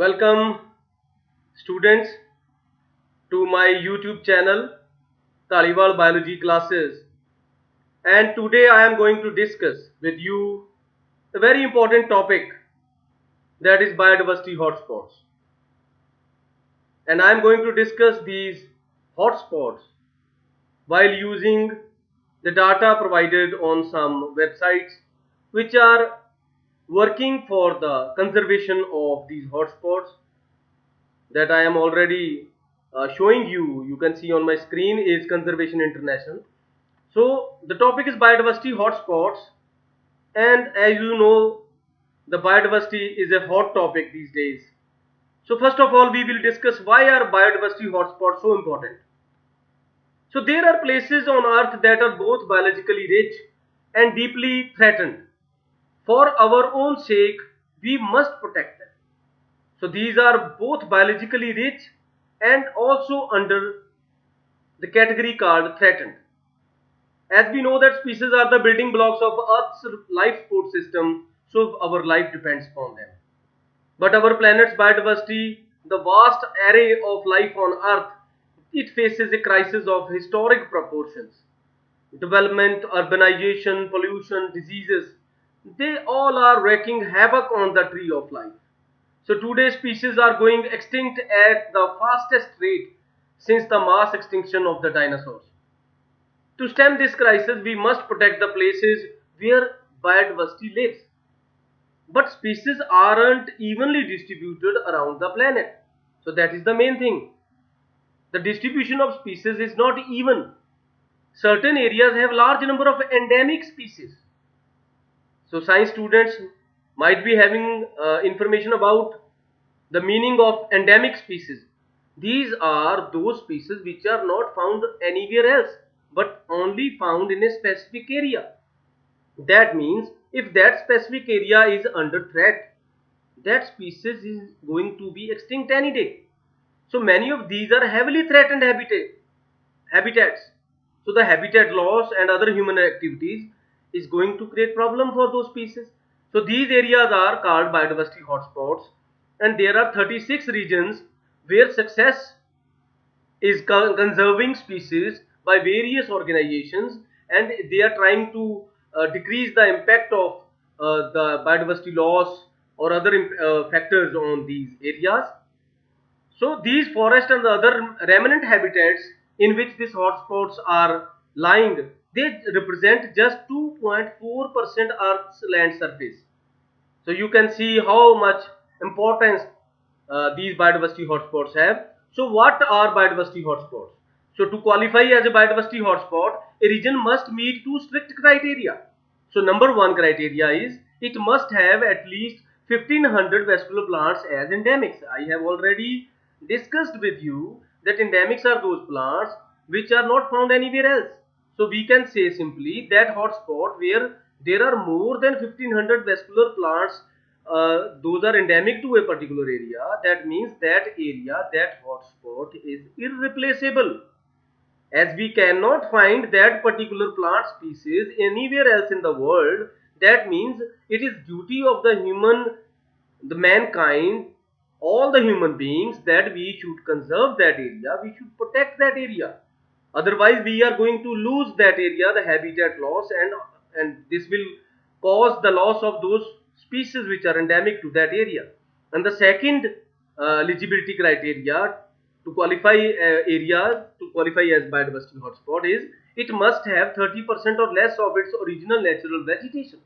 Welcome, students, to my YouTube channel, Taliwal Biology Classes. And today I am going to discuss with you a very important topic, that is biodiversity hotspots. And I am going to discuss these hotspots while using the data provided on some websites which are working for the conservation of these hotspots that I am already showing you. You can see on my screen is Conservation International. So the topic is biodiversity hotspots, and as you know, the biodiversity is a hot topic these days. So first of all, we will discuss why are biodiversity hotspots so important. So there are places on earth that are both biologically rich and deeply threatened. For our own sake, we must protect them. So these are both biologically rich and also under the category called threatened. As we know that species are the building blocks of Earth's life support system, so our life depends upon them. But our planet's biodiversity, the vast array of life on Earth, it faces a crisis of historic proportions. Development, urbanization, pollution, diseases, they all are wreaking havoc on the tree of life. So today's species are going extinct at the fastest rate since the mass extinction of the dinosaurs. To stem this crisis, we must protect the places where biodiversity lives. But species aren't evenly distributed around the planet. So that is the main thing. The distribution of species is not even. Certain areas have large number of endemic species. So science students might be having information about the meaning of endemic species. These are those species which are not found anywhere else but only found in a specific area. That means if that specific area is under threat, that species is going to be extinct any day. So many of these are heavily threatened habitats. So the habitat loss and other human activities is going to create problem for those species. So these areas are called biodiversity hotspots, and there are 36 regions where success is conserving species by various organizations, and they are trying to decrease the impact of the biodiversity loss or other factors on these areas. So these forests and the other remnant habitats in which these hotspots are lying, they represent just 2.4% Earth's land surface. So you can see how much importance these biodiversity hotspots have. So what are biodiversity hotspots? So to qualify as a biodiversity hotspot, a region must meet two strict criteria. So number one criteria is it must have at least 1500 vascular plants as endemics. I have already discussed with you that endemics are those plants which are not found anywhere else. So we can say simply that hotspot where there are more than 1500 vascular plants, those are endemic to a particular area. That means that area, that hotspot is irreplaceable, as we cannot find that particular plant species anywhere else in the world. That means it is duty of the mankind, all the human beings, that we should conserve that area, we should protect that area. Otherwise we are going to lose that area, the habitat loss, and this will cause the loss of those species which are endemic to that area. And the second eligibility criteria to qualify area to qualify as biodiversity hotspot is it must have 30% or less of its original natural vegetation.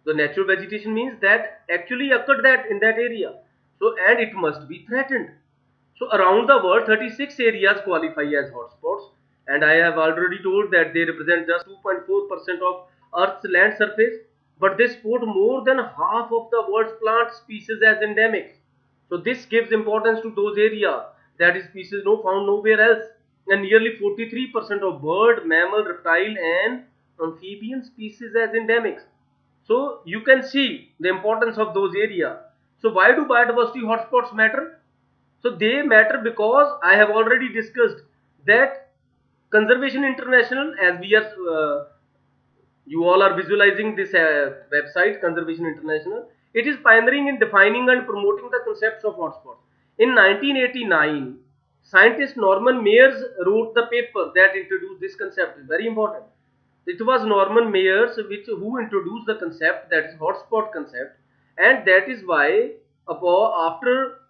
The natural vegetation means that actually occurred that in that area. So and it must be threatened. So around the world, 36 areas qualify as hotspots, and I have already told that they represent just 2.4% of Earth's land surface, but they support more than half of the world's plant species as endemics. So this gives importance to those areas that is species no found nowhere else, and nearly 43% of bird, mammal, reptile, and amphibian species as endemics. So you can see the importance of those areas. So why do biodiversity hotspots matter? So they matter because I have already discussed that Conservation International, as we are, you all are visualizing this website, Conservation International. It is pioneering in defining and promoting the concepts of hotspots. In 1989, scientist Norman Mayers wrote the paper that introduced this concept. It's very important. It was Norman Mayers who introduced the concept, that is hotspot concept, and that is why after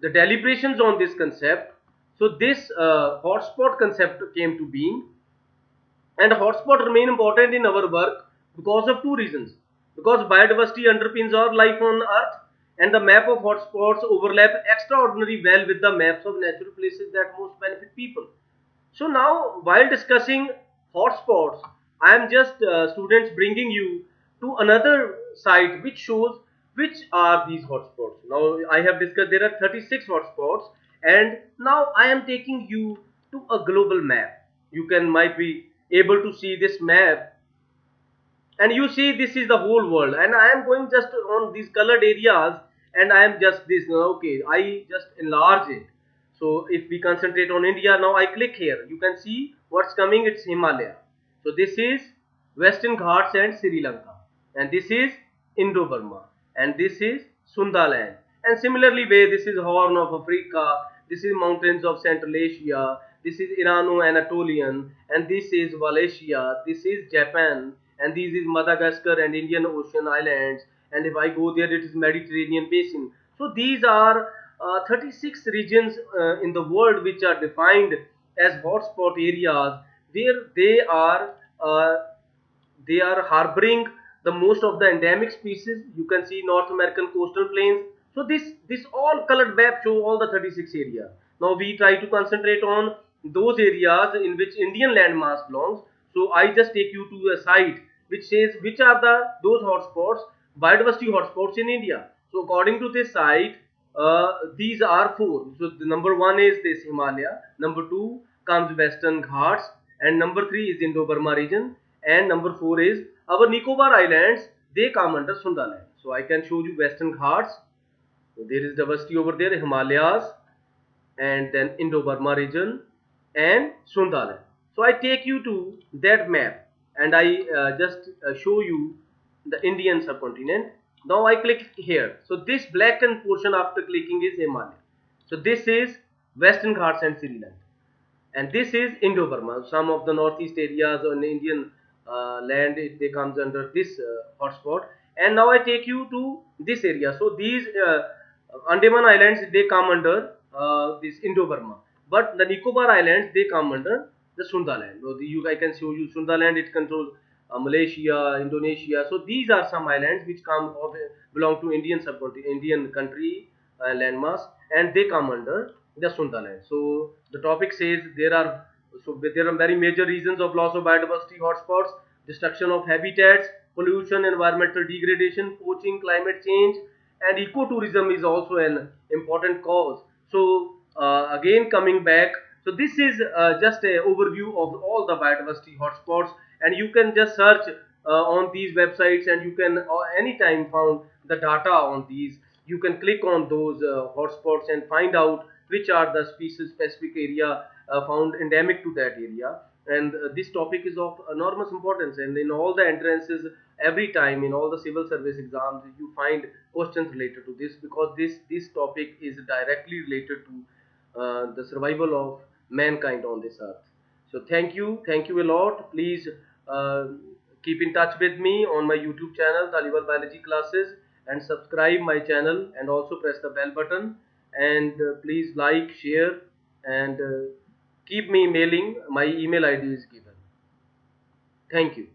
the deliberations on this concept, so this hotspot concept came to being. And hotspots remain important in our work because of two reasons. Because biodiversity underpins our life on Earth, and the map of hotspots overlap extraordinarily well with the maps of natural places that most benefit people. So now, while discussing hotspots, I am just students bringing you to another site which shows which are these hotspots. Now I have discussed there are 36 hotspots, and now I am taking you to a global map. You can might be able to see this map, and you see this is the whole world, and I am going just on these colored areas, and I am just this. Okay, I just enlarge it. So if we concentrate on India, now I click here, you can see what's coming. It's Himalaya. So this is Western Ghats and Sri Lanka, and this is Indo Burma, and this is Sundaland, and similarly way this is Horn of Africa, this is mountains of Central Asia, this is Irano Anatolian, and this is Wallachia, this is Japan, and this is Madagascar and Indian Ocean islands, and if I go there, it is Mediterranean basin. So these are 36 regions in the world which are defined as hotspot areas, where uh, they are harboring the most of the endemic species. You can see North American coastal plains. So this all colored map show all the 36 areas. Now we try to concentrate on those areas in which Indian landmass belongs. So I just take you to a site which says which are the those hotspots, biodiversity hotspots in India. So according to this site, these are four. So the number one is this Himalaya, number two comes Western Ghats, and number three is Indo-Burma region, and number four is our Nicobar Islands. They come under Sundaland. So I can show you Western Ghats. So there is diversity over there, Himalayas, and then Indo-Burma region and Sundaland. So I take you to that map, and I just show you the Indian subcontinent. Now I click here. So this blackened portion after clicking is Himalaya. So this is Western Ghats and Sri Lanka, and this is Indo-Burma. Some of the northeast areas on Indian land, they comes under this hotspot. And now I take you to this area. So these Andaman Islands, they come under this Indo-Burma, but the Nicobar Islands, they come under the Sundaland. So I can show you Sundaland. It controls Malaysia, Indonesia. So these are some islands which belong to Indian subcontinent, Indian country landmass, and they come under the Sundaland. So the topic says there are very major reasons of loss of biodiversity hotspots: destruction of habitats, pollution, environmental degradation, poaching, climate change, and ecotourism is also an important cause. So again coming back, so this is just an overview of all the biodiversity hotspots, and you can just search on these websites, and you can anytime found the data on these. You can click on those hotspots and find out which are the species specific area found endemic to that area. And this topic is of enormous importance, and in all the entrances, every time in all the civil service exams, you find questions related to this, because this topic is directly related to the survival of mankind on this earth. So thank you a lot. Please uh, keep in touch with me on my YouTube channel, Taliwal Biology Classes, and subscribe my channel, and also press the bell button, and please like, share, and keep me mailing. My email ID is given. Thank you.